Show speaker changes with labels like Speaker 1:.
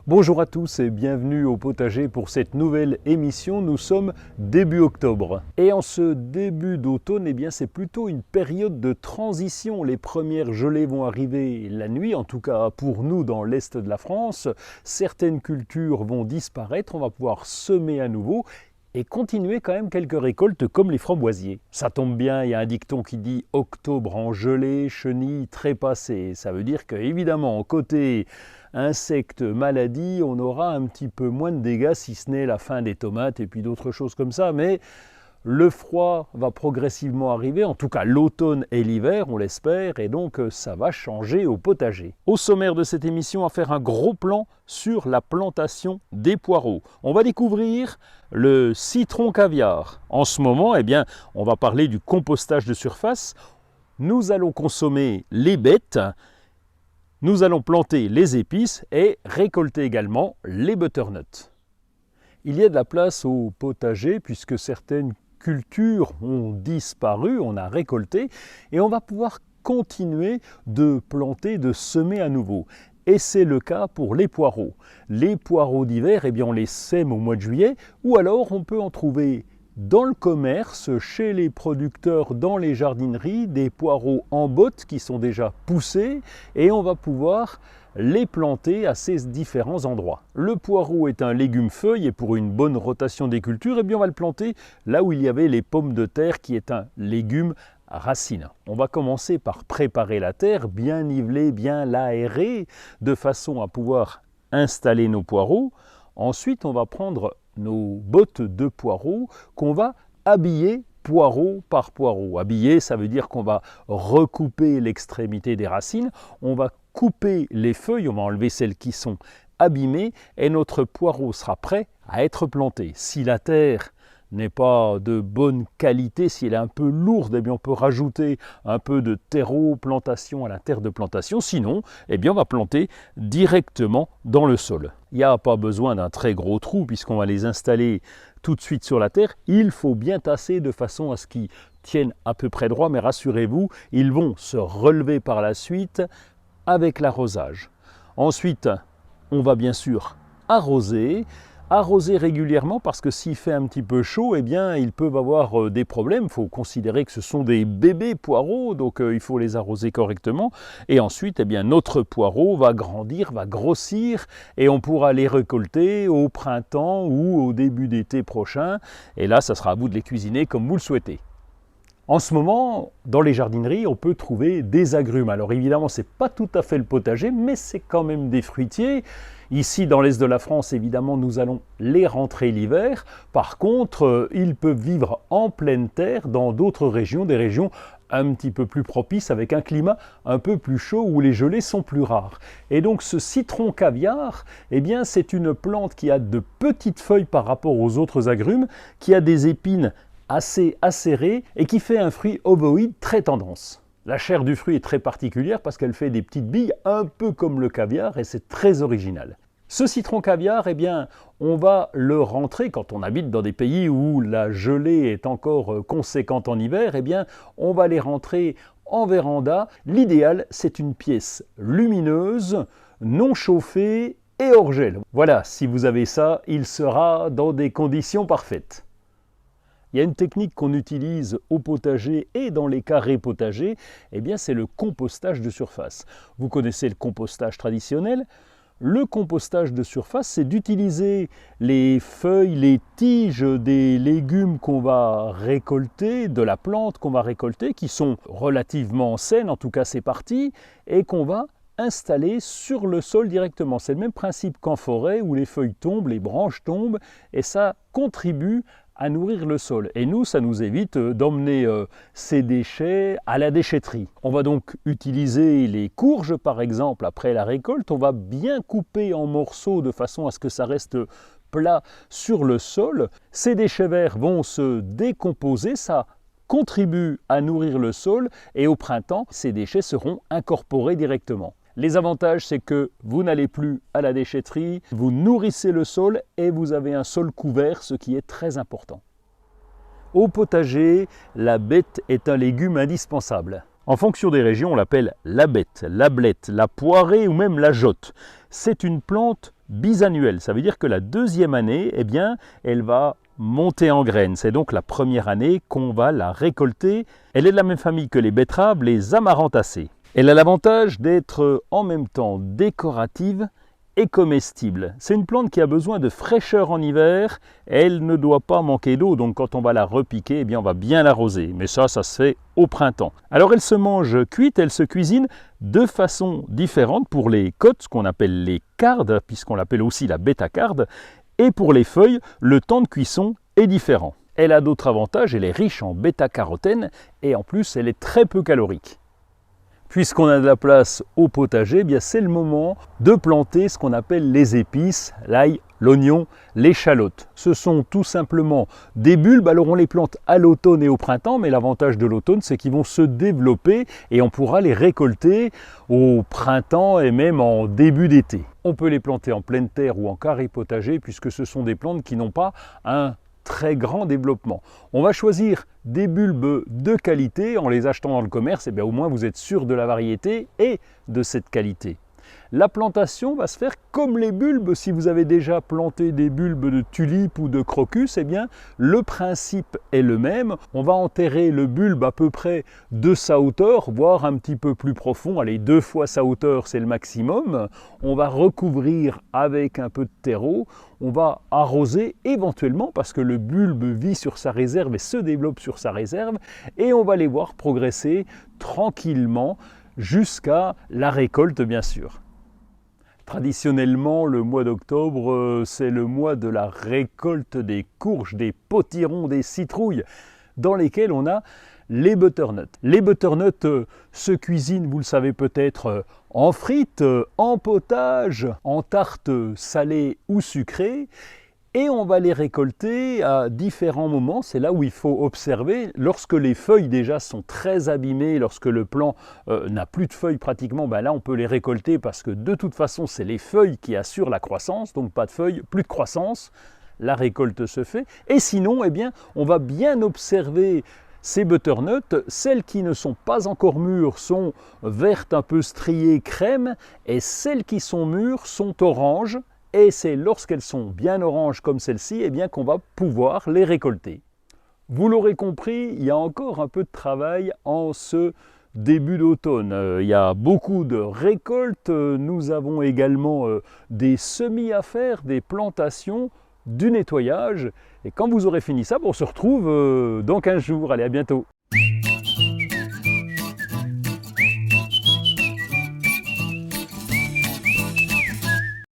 Speaker 1: Bonjour à tous et bienvenue au potager pour cette nouvelle émission. Nous sommes début octobre. Et en ce début d'automne, c'est plutôt une période de transition. Les premières gelées vont arriver la nuit, en tout cas pour nous dans l'est de la France. Certaines cultures vont disparaître, on va pouvoir semer à nouveau et continuer quand même quelques récoltes comme les framboisiers. Ça tombe bien, il y a un dicton qui dit « Octobre en gelée, chenille trépassée ». Ça veut dire que évidemment, côté insectes, maladies, on aura un petit peu moins de dégâts, si ce n'est la fin des tomates et puis d'autres choses comme ça. Mais le froid va progressivement arriver, en tout cas l'automne et l'hiver, on l'espère, et donc ça va changer au potager. Au sommaire de cette émission, on va faire un gros plan sur la plantation des poireaux. On va découvrir le citron caviar. En ce moment, on va parler du compostage de surface. Nous allons consommer les bêtes. Nous allons planter les épices et récolter également les butternuts. Il y a de la place au potager puisque certaines cultures ont disparu, on a récolté et on va pouvoir continuer de planter, de semer à nouveau. Et c'est le cas pour les poireaux. Les poireaux d'hiver, on les sème au mois de juillet ou alors on peut en trouver dans le commerce, chez les producteurs, dans les jardineries, des poireaux en botte qui sont déjà poussés et on va pouvoir les planter à ces différents endroits. Le poireau est un légume-feuille et pour une bonne rotation des cultures, on va le planter là où il y avait les pommes de terre qui est un légume racine. On va commencer par préparer la terre, bien niveler, bien l'aérer, de façon à pouvoir installer nos poireaux. Ensuite, on va prendre nos bottes de poireaux qu'on va habiller poireau par poireau. Habiller, ça veut dire qu'on va recouper l'extrémité des racines, on va couper les feuilles, on va enlever celles qui sont abîmées et notre poireau sera prêt à être planté. Si la terre n'est pas de bonne qualité, si elle est un peu lourde, on peut rajouter un peu de terreau plantation à la terre de plantation. Sinon, on va planter directement dans le sol. Il n'y a pas besoin d'un très gros trou puisqu'on va les installer tout de suite sur la terre. Il faut bien tasser de façon à ce qu'ils tiennent à peu près droit, mais rassurez-vous, ils vont se relever par la suite avec l'arrosage. Ensuite, on va bien sûr arroser régulièrement parce que s'il fait un petit peu chaud, ils peuvent avoir des problèmes. Il faut considérer que ce sont des bébés poireaux, donc il faut les arroser correctement. Et ensuite, notre poireau va grandir, va grossir et on pourra les récolter au printemps ou au début d'été prochain. Et là, ça sera à vous de les cuisiner comme vous le souhaitez. En ce moment, dans les jardineries, on peut trouver des agrumes. Alors évidemment, ce n'est pas tout à fait le potager, mais c'est quand même des fruitiers. Ici, dans l'est de la France, évidemment, nous allons les rentrer l'hiver. Par contre, ils peuvent vivre en pleine terre dans d'autres régions, des régions un petit peu plus propices, avec un climat un peu plus chaud où les gelées sont plus rares. Et donc ce citron caviar, c'est une plante qui a de petites feuilles par rapport aux autres agrumes, qui a des épines assez acérées et qui fait un fruit ovoïde très tendance. La chair du fruit est très particulière parce qu'elle fait des petites billes un peu comme le caviar et c'est très original. Ce citron caviar, on va le rentrer quand on habite dans des pays où la gelée est encore conséquente en hiver, on va les rentrer en véranda. L'idéal, c'est une pièce lumineuse, non chauffée et hors gel. Voilà, si vous avez ça, il sera dans des conditions parfaites. Il y a une technique qu'on utilise au potager et dans les carrés potagers, c'est le compostage de surface. Vous connaissez le compostage traditionnel. Le compostage de surface, c'est d'utiliser les feuilles, les tiges des légumes qu'on va récolter, de la plante qu'on va récolter, qui sont relativement saines, en tout cas ces parties, et qu'on va installer sur le sol directement. C'est le même principe qu'en forêt où les feuilles tombent, les branches tombent, et ça contribue à nourrir le sol. Et nous, ça nous évite d'emmener ces déchets à la déchetterie. On va donc utiliser les courges, par exemple, après la récolte. On va bien couper en morceaux de façon à ce que ça reste plat sur le sol. Ces déchets verts vont se décomposer, ça contribue à nourrir le sol et au printemps, ces déchets seront incorporés directement. Les avantages, c'est que vous n'allez plus à la déchetterie, vous nourrissez le sol et vous avez un sol couvert, ce qui est très important. Au potager, la bête est un légume indispensable. En fonction des régions, on l'appelle la bête, la blette, la poirée ou même la jotte. C'est une plante bisannuelle. Ça veut dire que la deuxième année, eh bien, elle va monter en graines. C'est donc la première année qu'on va la récolter. Elle est de la même famille que les betteraves, les amarantacées. Elle a l'avantage d'être en même temps décorative et comestible. C'est une plante qui a besoin de fraîcheur en hiver, elle ne doit pas manquer d'eau, donc quand on va la repiquer, eh bien on va bien l'arroser, mais ça se fait au printemps. Alors elle se mange cuite, elle se cuisine de façon différente pour les côtes, ce qu'on appelle les cardes, puisqu'on l'appelle aussi la bêta-carde, et pour les feuilles, le temps de cuisson est différent. Elle a d'autres avantages, elle est riche en bêta-carotène, et en plus elle est très peu calorique. Puisqu'on a de la place au potager, eh bien c'est le moment de planter ce qu'on appelle les épices, l'ail, l'oignon, l'échalote. Ce sont tout simplement des bulbes, alors on les plante à l'automne et au printemps, mais l'avantage de l'automne c'est qu'ils vont se développer et on pourra les récolter au printemps et même en début d'été. On peut les planter en pleine terre ou en carré potager puisque ce sont des plantes qui n'ont pas un très grand développement. On va choisir des bulbes de qualité en les achetant dans le commerce, et bien au moins vous êtes sûr de la variété et de cette qualité. La plantation va se faire comme les bulbes. Si vous avez déjà planté des bulbes de tulipes ou de crocus, eh bien le principe est le même. On va enterrer le bulbe à peu près de sa hauteur, voire un petit peu plus profond. Allez, 2 fois sa hauteur, c'est le maximum. On va recouvrir avec un peu de terreau. On va arroser éventuellement parce que le bulbe vit sur sa réserve et se développe sur sa réserve. Et on va les voir progresser tranquillement jusqu'à la récolte, bien sûr. Traditionnellement, le mois d'octobre, c'est le mois de la récolte des courges, des potirons, des citrouilles, dans lesquels on a les butternuts. Les butternuts se cuisinent, vous le savez peut-être, en frites, en potage, en tarte salée ou sucrée. Et on va les récolter à différents moments, c'est là où il faut observer. Lorsque les feuilles déjà sont très abîmées, lorsque le plant n'a plus de feuilles pratiquement, ben là on peut les récolter parce que de toute façon c'est les feuilles qui assurent la croissance, donc pas de feuilles, plus de croissance, la récolte se fait. Et sinon, eh bien, on va bien observer ces butternuts, celles qui ne sont pas encore mûres sont vertes un peu striées crème, et celles qui sont mûres sont oranges. Et c'est lorsqu'elles sont bien oranges comme celle-ci, eh bien qu'on va pouvoir les récolter. Vous l'aurez compris, il y a encore un peu de travail en ce début d'automne. Il y a beaucoup de récoltes, nous avons également des semis à faire, des plantations, du nettoyage. Et quand vous aurez fini ça, on se retrouve dans 15 jours. Allez, à bientôt.